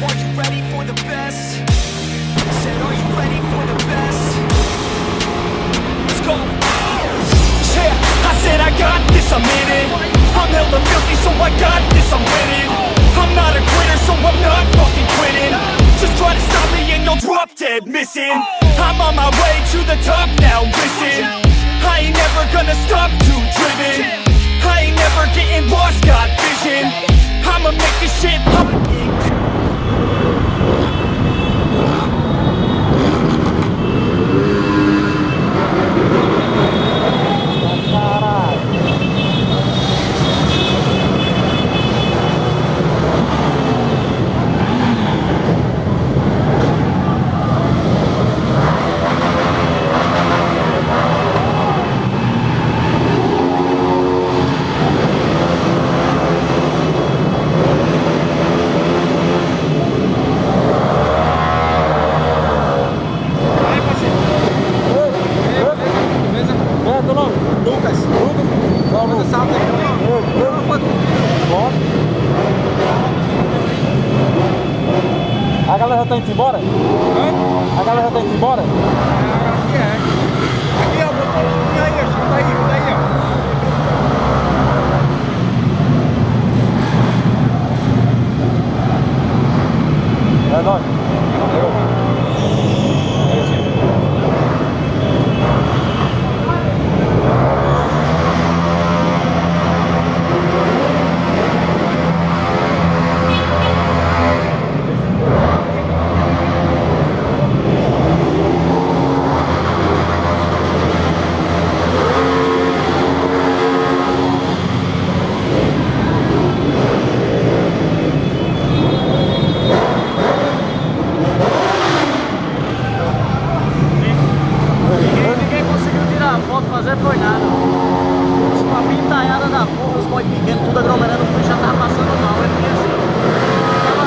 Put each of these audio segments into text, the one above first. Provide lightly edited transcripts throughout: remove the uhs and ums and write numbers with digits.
Are you ready for the best? Said, are you ready for the best? Let's go. Yeah, I said I got this, I'm in it. I'm hella filthy, so I got this, I'm winning. I'm not a quitter, so I'm not fucking quitting. Just try to stop me and you'll drop dead missing. I'm on my way to the top now, listen. I ain't never gonna stop, too driven. I ain't never getting lost, got vision. I'ma make this shit A galera já tá indo embora? Hã? A galera já tá indo embora? Aqui é. Aqui, ó, botou aí, ó. Tá aí, ó. É nóis. Foi nada. Uma pintaiada da porra, os boys pequenos, tudo aglomerando, o já tava passando mal. Ele vinha assim.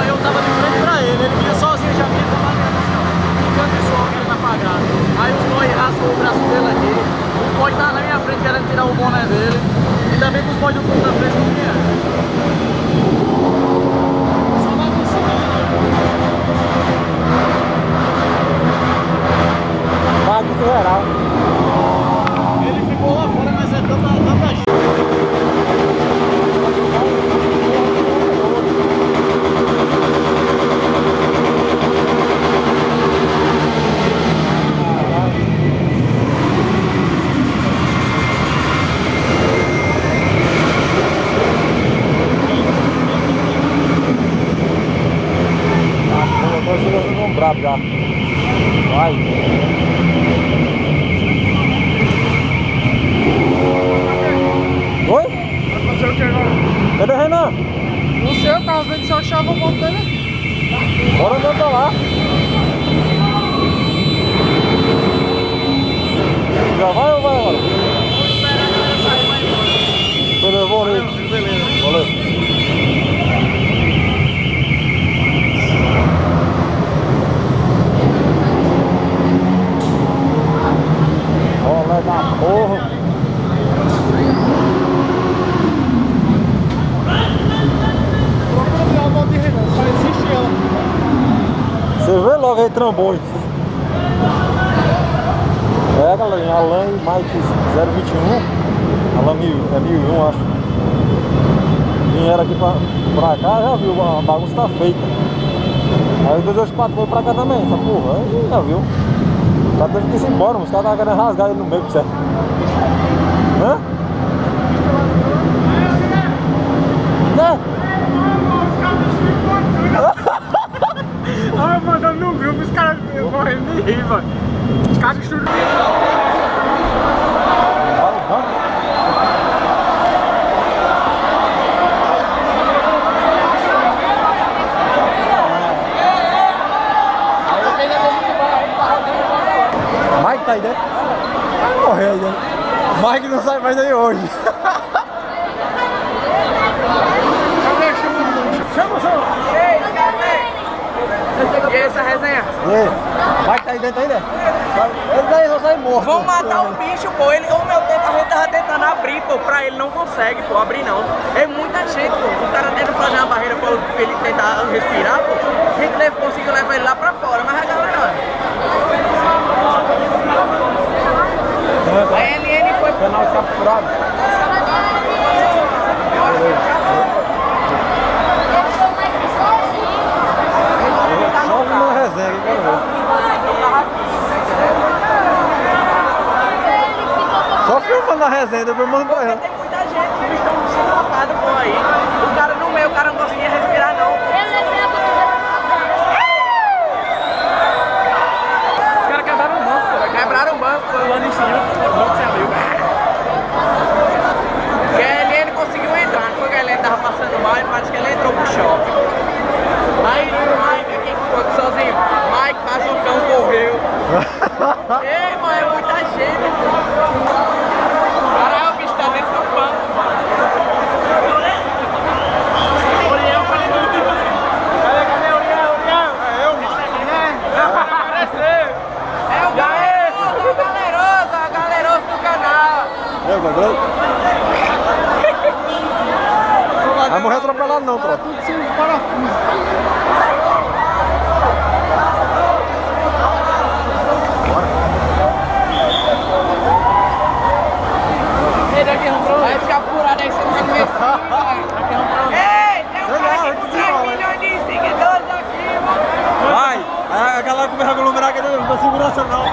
Eu tava de frente pra ele vinha sozinho, já vinha trabalhando assim, ó. Ficando de sol, querendo apagar. Aí os boys raspam o braço dele aqui. O boy tá na minha frente querendo tirar o boné dele. E também com os boys do fundo da frente não vieram. Só bagunçando. Bagunça geral. Lá fora, mas é tanta gente. Eu tô chegando brabo já. Vai. Oi? Vai fazer o que agora? Cadê o Renan? Não sei, eu tava vendo se eu achava o ponto dele. Bora andar pra lá. Já vai ou vai agora? Vou esperar a galera sair e vai embora. Beleza, vou ali. Beleza. Valeu. Olha da porra. Você vê logo aí, Trambolho. É, galerinha, Alan e Mike 021. Alan 1001, acho. Vieram aqui pra cá, já viu, a bagunça tá feita. Aí o 224 veio pra cá também, essa porra, aí já viu. O cara teve que ir embora, os caras estavam querendo rasgar ele no meio, certo? Hã? Né? Tava mandando no grupo, os caras morrendo de rir, mano. Os caras estudam. Mike tá aí dentro? Vai morrer aí dentro. Mike não sai mais daí hoje. Chama. E essa resenha? E aí? Mike tá aí dentro ainda? Ele daí só sai morto. Vão matar o bicho, pô. Ele, o meu tempo, a gente tava tentando abrir, pô. Pra ele não consegue, pô, abrir não. É muita gente, pô. O cara tenta fazer uma barreira pra ele tentar respirar, pô. A gente conseguiu levar ele lá pra fora, mas a galera... A LN foi... Canal capturado. Só uma resenha aqui, quero ver. Só filmando a resenha, depois manda pra ela. Tem muita gente que estão sendo tapados por aí. O cara no meio, o cara não conseguia respirar não. Os caras quebraram o banco, pô. Quebraram o banco, foi Lá em cima, o banco se abriu. que a LN conseguiu entrar, não foi que a LN tava passando mal, parece que ela entrou pro shopping. Aí o Mike aqui ficou aqui sozinho. Mike, faz o cão, correu. Ei, mano, é muita gente. Caralho, o bicho tá dentro do banco. Cadê o Uriel? É o galeroso do canal. É, bagulho. Vai morrer atropelado não, tropa. Tudo sem parafuso. Vai ficar furado aí, você não vai começar. Ei, tem um cara aqui com 10 milhões de seguidores aqui, mano. Vai! A galera começa a aglomerar aqui, não dá segurança não.